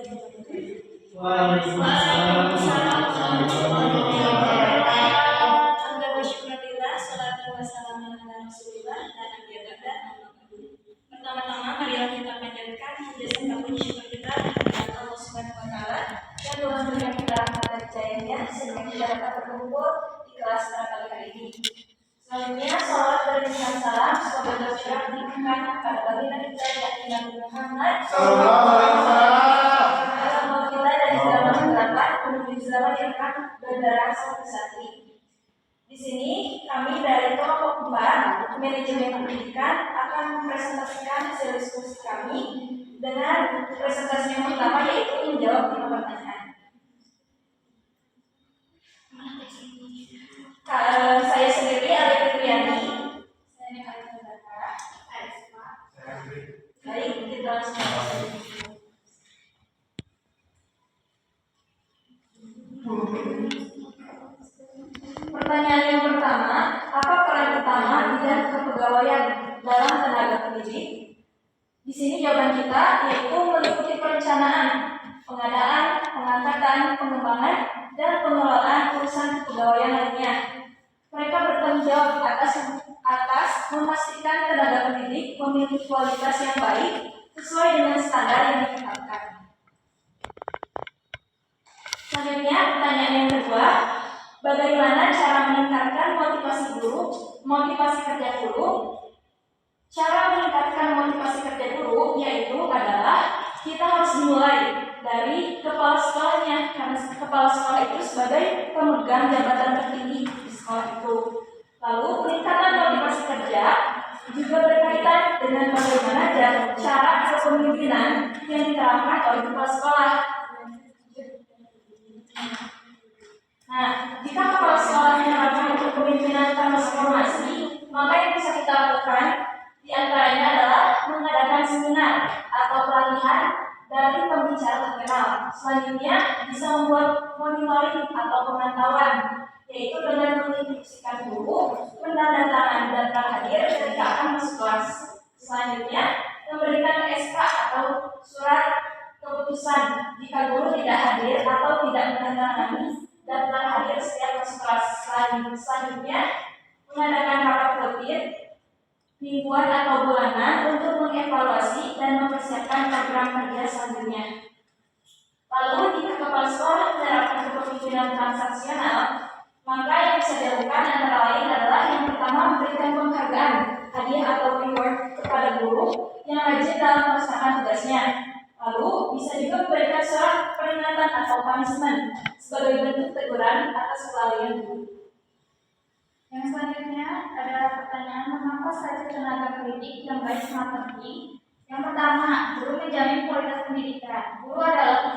Waalaikumsalam warahmatullahi wabarakatuh. Alhamdulillah wa syukurillah, salatu wassalamu ala rasulillah dan nabi abada. Pertama-tama marilah kita panjatkan puja serta puji syukur kita kepada Allah Subhanahu wa taala yang telah memberikan kita rahmat dan hidayahnya sehingga kita dapat berkumpul di kelas pada pagi hari ini. Selanjutnya, salawat dan salam semoga tercurah diberikan kepada baginda kita yakni Nabi Muhammad sallallahu alaihi wasallam. Alhamdulillah dari zaman ke-8 menuju zaman yang akan berdarah satu satu. Di sini kami dari kelompok 4 manajemen pendidikan akan mempresentasikan hasil diskusi kami dengan presentasi yang pertama yaitu menjawab 5 pertanyaan. Saya sendiri Alia Fitriani. Saya akan mendata. Baik, kita langsung saja. Pertanyaan yang pertama, apa peran utama bidang kepegawaian dalam tenaga pendidik? Di sini jawaban kita yaitu meliputi perencanaan, pengadaan, pengangkatan, pengembangan, dan pengelolaan urusan kepegawaian lainnya. Mereka bertanggung jawab atas memastikan tenaga pendidik memiliki kualitas yang baik sesuai dengan standar yang ditetapkan. Selanjutnya, pertanyaan yang kedua, bagaimana cara meningkatkan motivasi kerja guru? Cara meningkatkan motivasi kerja guru yaitu adalah kita harus dimulai dari kepala sekolahnya, karena kepala sekolah itu sebagai pemegang jabatan tertinggi di sekolah itu. Lalu peningkatan motivasi kerja juga berkaitan dengan bagaimana cara kepemimpinan yang diterapkan oleh kepala sekolah. Nah, jika kepala sekolah menerapkan kepemimpinan transformasi, maka yang bisa kita lakukan di antaranya adalah mengadakan seminar atau pelatihan dari pembicara terkenal. Selanjutnya bisa membuat monitoring atau pemantauan, yaitu dengan menginstruksikan guru menandatangani daftar hadir ketika akan masuk kelas. Selanjutnya memberikan SK atau surat keputusan jika guru tidak hadir atau tidak menandatangani daftar hadir setiap masuk kelas. Selanjutnya mengadakan rapat rutin mingguan atau bulanan untuk mengevaluasi dan mempersiapkan program kerja selanjutnya. Lalu jika kepala sekolah menerapkan kepemimpinan transaksional, maka yang bisa dilakukan antara lain adalah yang pertama memberikan penghargaan, hadiah atau reward kepada guru yang rajin dalam melaksanakan tugasnya. Lalu bisa juga memberikan surat peringatan atau punishment sebagai bentuk teguran atas kelalaian guru. Yang selanjutnya adalah pertanyaan mengapa saja tenaga pendidik yang baik sangat penting. Yang pertama, guru menjamin kualitas pendidikan. Guru adalah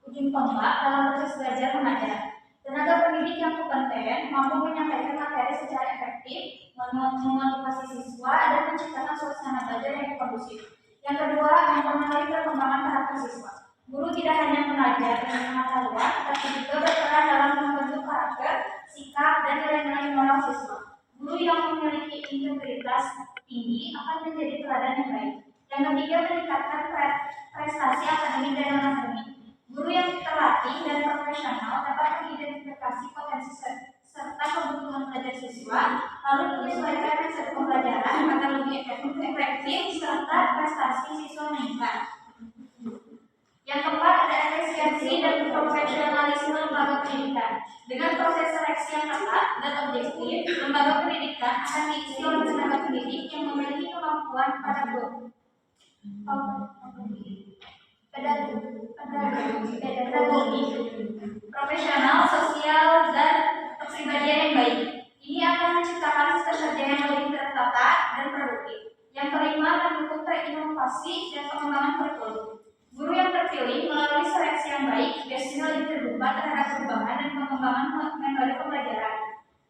ujung tombak dalam proses belajar mengajar. Tenaga pendidik yang kompeten mampu menyampaikan materi secara efektif, memotivasi siswa, dan menciptakan suasana belajar yang kondusif. Yang kedua, mempengaruhi perkembangan karakter siswa. Guru tidak hanya mengajar dengan pengetahuan, tapi juga berperan dalam membentuk karakter, sikap, dan nilai-nilai moral siswa. Guru yang memiliki integritas tinggi akan menjadi teladan yang baik. Yang ketiga, meningkatkan prestasi akademik dan non-akademik. Guru yang terlatih dan profesional dapat mengidentifikasi potensi serta kebutuhan belajar siswa, lalu menyesuaikan metode pembelajaran agar lebih efektif serta prestasi siswa meningkat. Yang keempat, ada efisiensi dan profesionalisme lembaga pendidikan. Dengan proses seleksi yang ketat dan objektif, lembaga pendidikan akan diisi oleh tenaga pendidik yang memiliki kemampuan pedagogi, profesional, sosial, dan kepribadian yang baik. Ini akan menciptakan sistem kerja yang lebih tertata dan produktif. Yang kelima, mendukung inovasi dan pengembangan kurikulum. Guru yang terpilih melalui seleksi yang baik biasanya lebih terbuka terhadap perubahan dan pengembangan metode pembelajaran.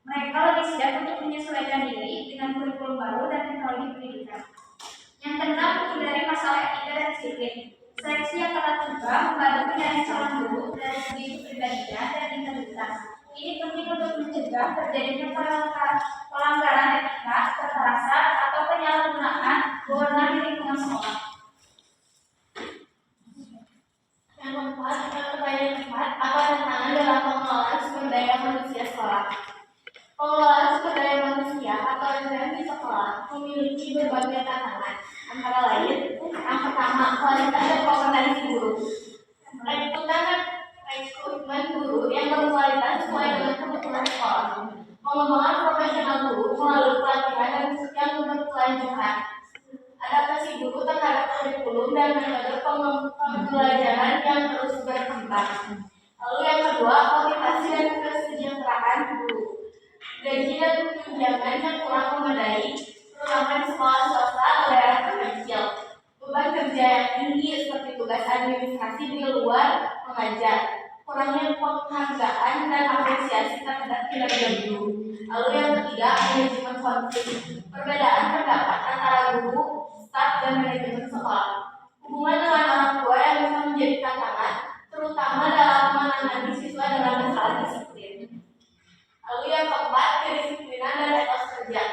Mereka lebih siap untuk menyesuaikan diri dengan kurikulum baru dan teknologi pendidikan. Yang keenam, menghindari masalah etika dan disiplin. Seleksi yang ketat juga membantu penyaring calon guru dari segi kepribadian dan integritas. Ini penting untuk mencegah terjadinya pelanggaran etika, kekerasan, atau penyalahgunaan wewenang di lingkungan sekolah. keempat, apa tantangan dalam pengelolaan sumber daya manusia sekolah? Pengelolaan sumber daya manusia atau SDM di sekolah memiliki berbagai tantangan, antara lain yang pertama, kualitas dan kompetensi guru. Rekrutmen guru yang berkualitas sesuai dengan kebutuhan sekolah. Pengembangan profesional guru melalui pelatihan dan yang berkelanjutan. Adaptasi guru terhadap kurikulum dan metode pembelajaran yang terus berkembang. Lalu yang kedua, motivasi dan kesejahteraan guru. Gaji dan tunjangan yang kurang memadai, terutama di sekolah swasta atau daerah terpencil. Beban kerja yang tinggi seperti tugas administrasi di luar mengajar. Kurangnya penghargaan dan apresiasi terhadap kinerja guru. Lalu yang ketiga, manajemen konflik. Perbedaan pendapat antara guru, staf, dan manajemen sekolah. Hubungan dengan orang tua yang bisa menjadi tantangan, terutama dalam menangani siswa dalam masalah disiplin. Lalu yang keempat, kedisiplinan dan etos kerja.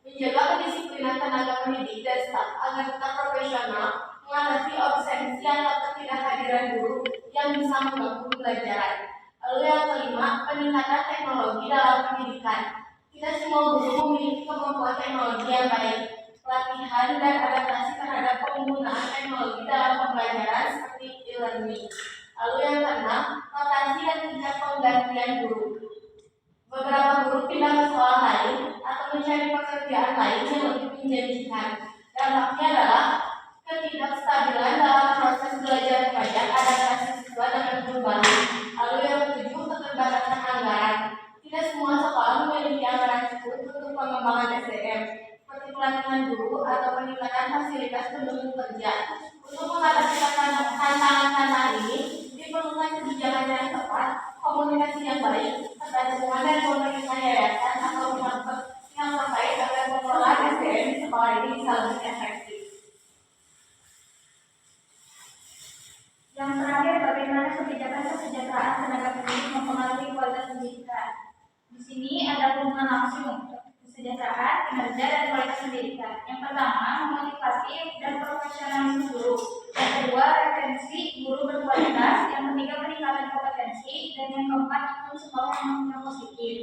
Menjaga kedisiplinan tenaga pendidik dan staf agar tetap profesional, mengatasi absensi atau ketidakhadiran guru yang bisa mengganggu pembelajaran. Lalu yang kelima, peningkatan teknologi dalam pendidikan. Kita semua guru memiliki kemampuan teknologi yang baik, pelatihan dan adaptasi terhadap penggunaan teknologi dalam pembelajaran seperti e-learning. Lalu yang keenam, rotasi dan tingkat penggantian guru. Beberapa guru pindah ke sekolah lain atau mencari pekerjaan lain yang lebih menjanjikan. Dampaknya adalah ketidakstabilan dalam proses belajar mengajar, adaptasi siswa dengan guru baru. Lalu yang ketujuh, keterbatasan anggaran. Tidak semua sekolah memiliki anggaran cukup untuk pengembangan SDM, seperti pelatihan guru atau peningkatan fasilitas pendukung kerja. Untuk mengatasi tantangan ini, diperlukan kebijakan yang tepat, komunikasi yang baik, keterbukaan dan pemerintah yayasan atau yang terkait agar pengelolaan SDM di sekolah ini bisa lebih efektif. Yang terakhir, bagaimana kebijakan kesejahteraan tenaga pendidik mempengaruhi kualitas pendidikan. Di sini ada hubungan langsung kesejahteraan, kinerja, dan kualitas pendidikan. Yang pertama, memotivasi dan profesionalisme guru. Yang kedua, referensi guru berkualitas. Yang ketiga, peningkatan kompetensi. Dan yang keempat, untuk sekolah yang positif.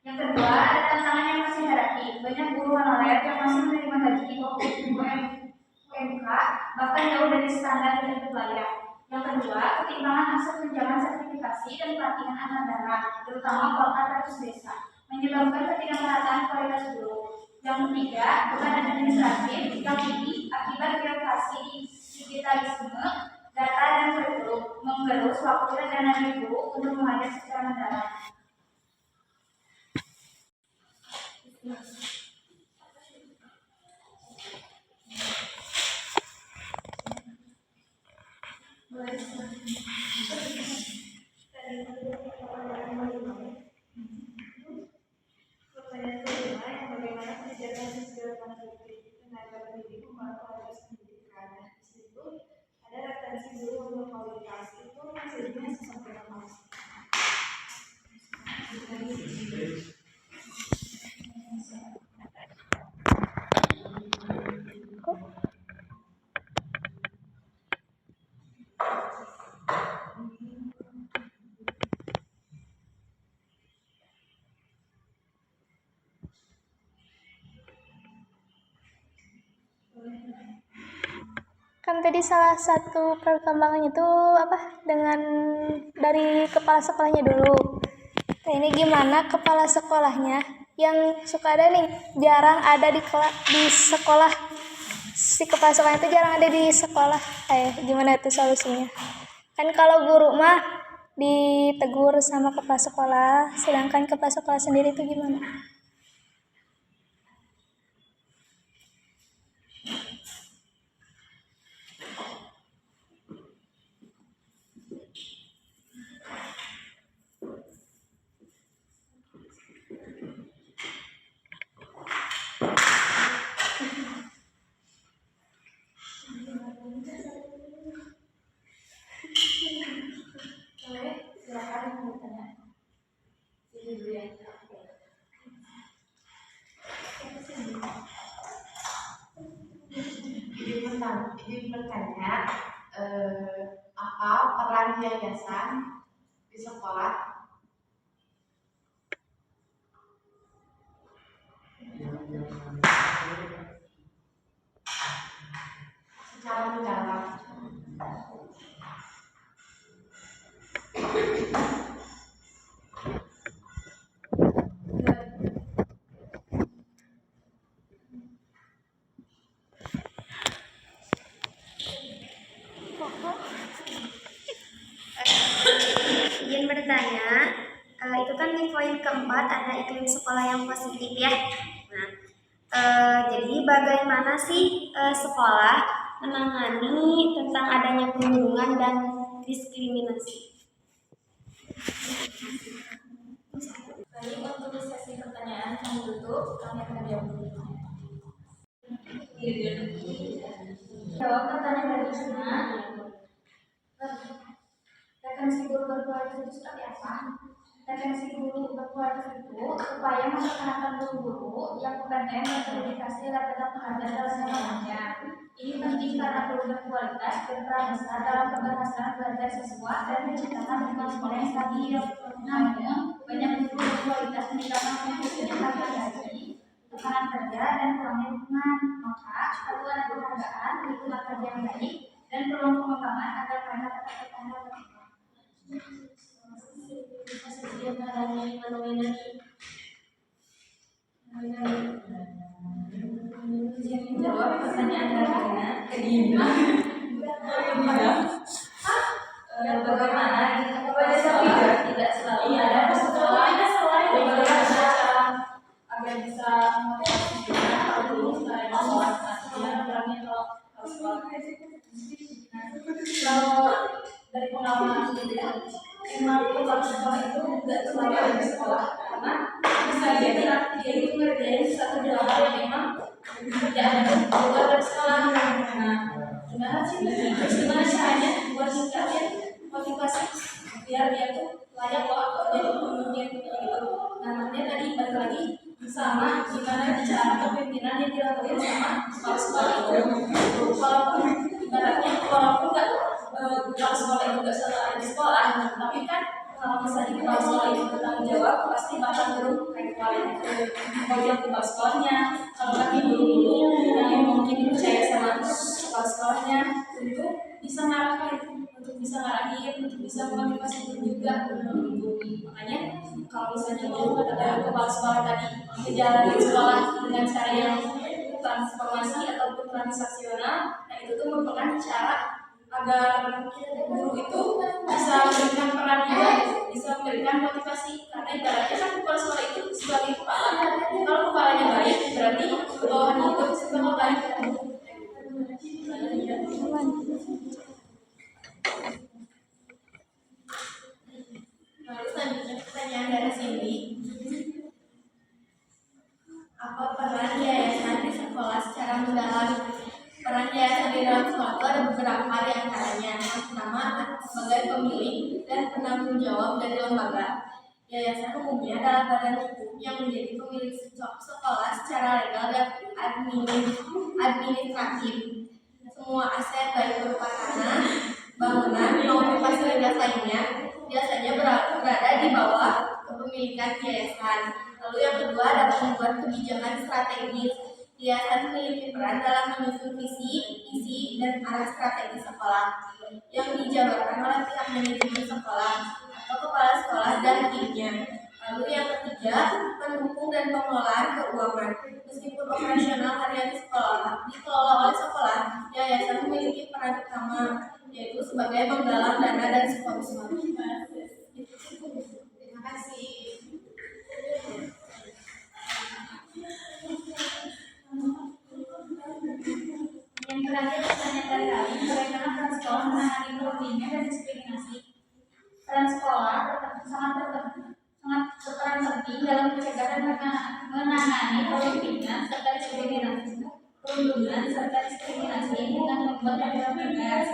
Yang kedua, ada tantangan yang masih dihadapi. Banyak guru honorer yang masih menerima gaji di bawah UMK, bahkan jauh dari standar yang layak. Yang kedua, ketimpangan akses tunjangan sertifikasi dan pelatihan antar daerah, terutama kota versus desa, menyebabkan ketidakmerataan kualitas guru. Yang ketiga, beban administratif yang tinggi akibat birokrasi digitalisme, data dan kurikulum, menggerus waktu dan dana guru untuk mengajar secara mendalam. Kan tadi salah satu perkembangan itu dengan dari kepala sekolahnya dulu. Nah, ini gimana kepala sekolahnya yang suka ada nih jarang ada di sekolah, si kepala sekolah itu jarang ada di sekolah. Gimana itu solusinya? Kan kalau guru mah ditegur sama kepala sekolah, sedangkan kepala sekolah sendiri itu gimana? Apa peran yayasan di sekolah? Secara mendalam. Izin bertanya, itu kan di poin keempat ada iklim sekolah yang positif ya. Nah, jadi bagaimana sih sekolah menangani tentang adanya perundungan dan diskriminasi? Baik, untuk sesi pertanyaan kami tutup, kami akan jawab dulu. Jawab pertanyaan dari Isma. Referensi guru berkualitas itu seperti apa? Referensi guru berkualitas itu upaya memperkenalkan guru-guru yang kompeten dan berdedikasi terhadap pengabdian dalam sekolahnya. Ini penting karena guru berkualitas berperan besar dalam keberhasilan belajar siswa dan menciptakan lingkungan sekolah yang stabil. Namun, banyak guru berkualitas meninggalkan fungsinya karena gaji, tekanan kerja, dan kurangnya dukungan. Maka, perlu ada penghargaan, lingkungan kerja yang baik, dan peluang pengembangan agar mereka tetap bertahan. Jawab pertanyaan Karina. Bagaimana tidak selalu ada sekolah agar bisa memotivasi kalau dari pengalaman sendiri emang kalau sekolah itu tidak selalu ada di sekolah karena bisa jadi dia itu ngerjain satu hal yang memang kerjaan itu keluar dari sekolah. Nah, gimana sih? Terus gimana caranya buat ningkatin motivasi biar dia tuh layak loh atau jadi pemimpin gitu. Nah, makanya tadi balik lagi sama gimana cara kepemimpinan yang dilakukan sama sekolah itu. Walaupun ibaratnya walaupun nggak kalau sekolah itu nggak selalu ada di sekolah, tapi kan kalau misalnya kepala sekolah itu bertanggung jawab pasti bakal turun kayak kalian mau yang kepala sekolahnya. Kalau kami guru yang mungkin percaya sama kepala sekolahnya untuk bisa ngarahin, untuk bisa memotivasi guru juga gitu. Makanya kalau misalnya guru kata kepala sekolah tadi menjalani sekolah dengan cara yang transformasi ataupun transaksional, nah itu tuh merupakan cara agar guru itu bisa memberikan peran juga, bisa memberikan motivasi. Karena ibaratnya kan kepala sekolah itu sebagai kepala, kalau kepalanya baik berarti bawahannya itu bakal baik. Lalu selanjutnya pertanyaan dari Cindy. Apa peran yayasan di sekolah secara mendalam? Peran yayasan di dalam sekolah itu ada beberapa di antaranya. Yang pertama, sebagai pemilik dan penanggung jawab dari lembaga. Yayasan umumnya adalah badan hukum yang menjadi pemilik sekolah secara legal dan administratif. Semua aset baik berupa tanah, bangunan, maupun fasilitas lainnya biasanya berada di bawah kepemilikan yayasan. Lalu yang kedua adalah membuat kebijakan strategis. Yayasan memiliki peran dalam menyusun visi, misi, dan arah strategi sekolah yang dijabarkan oleh pihak manajemen sekolah atau kepala sekolah dan timnya. Lalu yang ketiga, pendukung dan pengelolaan keuangan. Meskipun operasional harian dikelola oleh sekolah, yayasan memiliki peran utama, yaitu sebagai penggalang dana dan sponsor. Terima kasih. Yang terakhir pertanyaan dari kami, bagaimana peran sekolah menangani perundingan dan diskriminasi? Peran sekolah sangat berperan penting dalam mencegah dan menangani perundingan serta diskriminasi dengan membuat aturan tegas,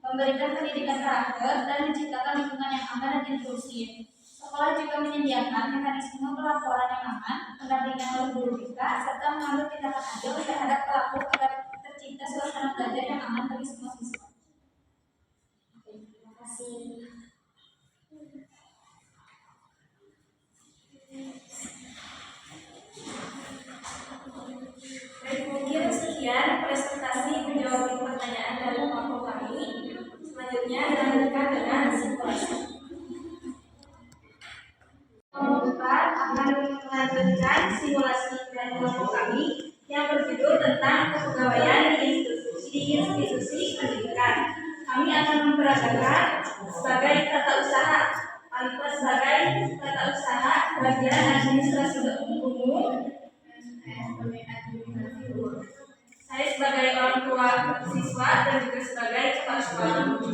memberikan pendidikan karakter, dan menciptakan lingkungan yang aman dan inklusif. Sekolah juga menyediakan mekanisme pelaporan yang aman, pendampingan oleh guru BK, serta mengambil tindakan adil terhadap pelaku agar tercipta suasana belajar yang aman bagi semua siswa. Terima kasih. Baik, mungkin sekian presentasi menjawab pertanyaan dari kelompok kami. Selanjutnya dilanjutkan dengan simulasi. Kelompok akan melanjutkan simulasi dari kelompok kami yang berjudul tentang kepegawaian di institusi pendidikan. Kami akan memperagakan sebagai tata usaha, Alfa sebagai tata usaha bagian administrasi umum, saya sebagai orang tua siswa dan juga sebagai kepala sekolah.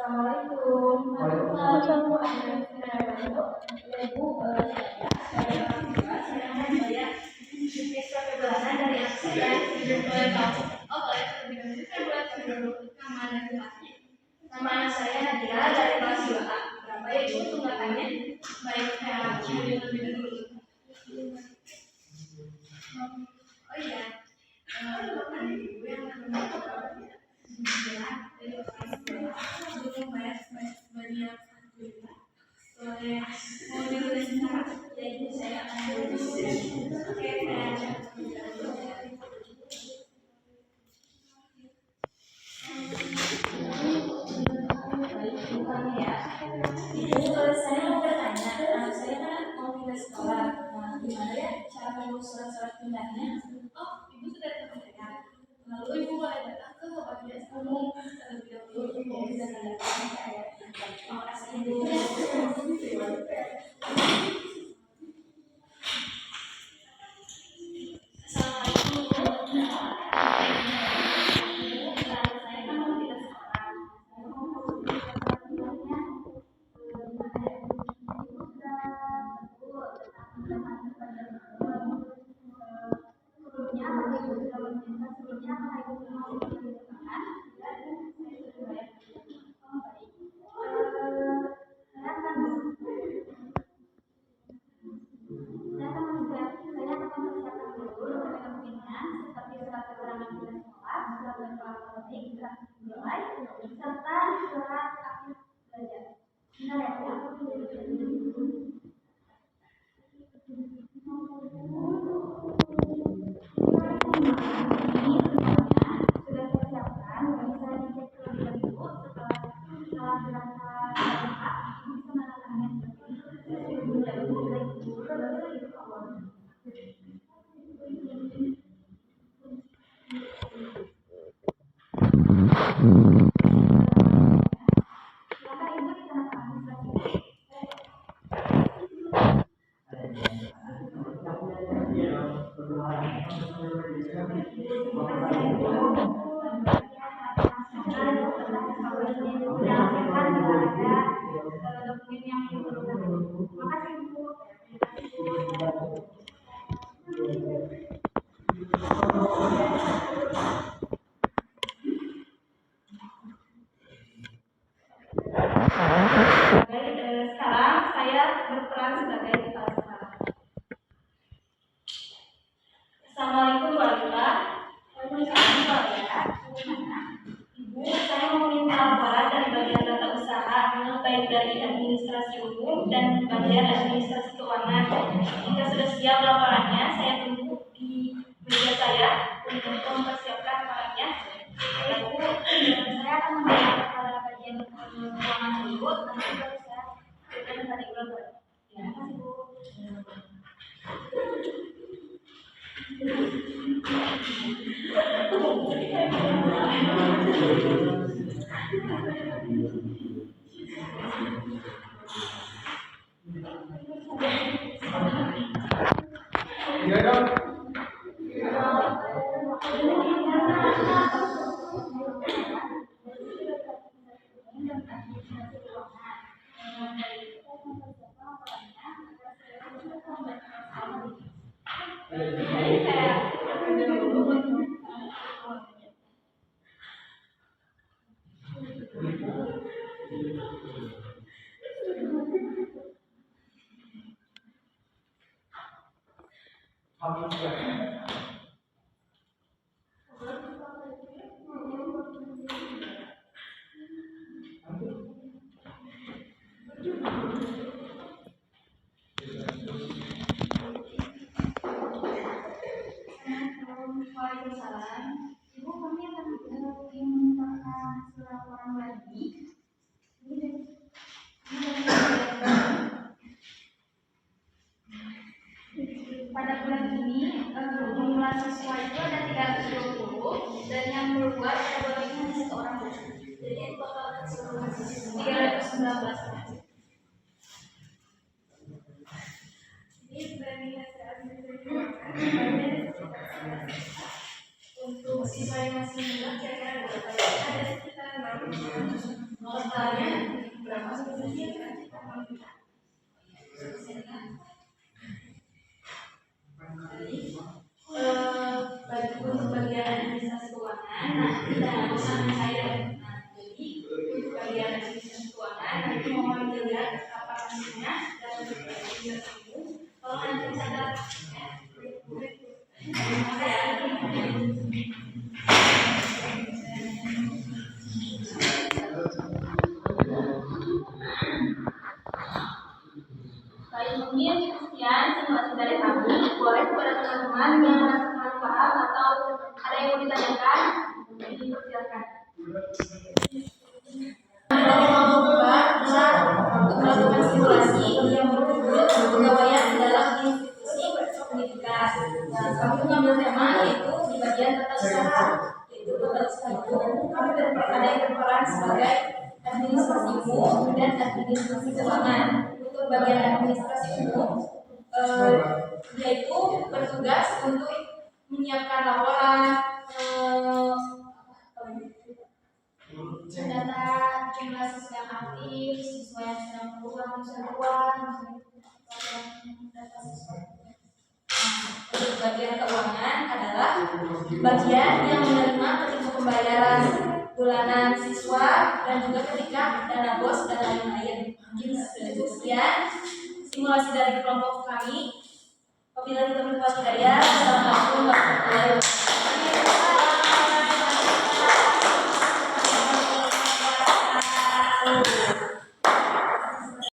Assalamualaikum. Ibu, saya siswa kebelasan dari anak saya. Boleh tahu? Oh boleh. Saya boleh tahu dulu nama dan kelasnya. Nama anak saya Nadira dari kelas 2A. Berapa ya ibu tunggakannya? Baik, saya lebih dulu. Oh iya. Ibu yang saya mau bertanya, saya kan mau pindah sekolah. Nah, gimana ya cara mengurus surat-surat pindahnya? Oh, ibu sudah terpindah. Lalu ibu boleh datang ke bagian umum terlebih dahulu untuk bisa mendapatkan saya. Terima kasih ibu. Sekarang saya berperan sebagai kepala sekolah. Assalamualaikum warahmatullahi wabarakatuh. Ibu, saya mau minta laporan dari bagian tata usaha, baik dari administrasi umum dan bagian administrasi keuangan. Jika sudah siap laporannya, saya tunggu di meja saya untuk mempersiapkan laporannya. Lalu saya akan mengajar kepada bagian keuangan dulu, nanti baru saya berikan kepada ibu. Terima kasih Bu. Waalaikumsalam. Ibu, kami akan minta laporan lagi. Pada bulan ini jumlah siswa itu ada 320 dan yang berbuat ada lebih hanya 1 orang. Jadi total keseluruhan siswa 319. Ini dari untuk siswa yang masih muda kira-kira berapa ya? Ada sekitar 6. Totalnya berapa sebenarnya? Untuk bagian administrasi keuangan, nah kita harus cair. Nah, jadi untuk bagian administrasi keuangan, nanti mohon dilihat kapasitasnya dan administrasimu. Kalau nanti ada mungkin sekian simulasi dari kami. Boleh kepada teman-teman yang merasa kurang paham atau ada yang mau ditanyakan, dipersilakan. Untuk melakukan simulasi yang berjudul kepegawaian dalam institusi pendidikan. Nah, kami mengambil tema yaitu di bagian tata usaha. Yaitu tata usaha itu kami ada yang berperan sebagai administrasi umum dan administrasi keuangan. Untuk bagian administrasi umum, yaitu bertugas untuk menyiapkan laporan, data jumlah siswa yang aktif, siswa yang sedang keluar, data siswa. Untuk bagian keuangan adalah bagian yang menerima ketika pembayaran bulanan siswa dan juga ketika dana bos dan lain-lain. Mungkin sekian simulasi dari kelompok kami. Wabillahi taufiq wal hidayah. Assalamualaikum warahmatullahi wabarakatuh.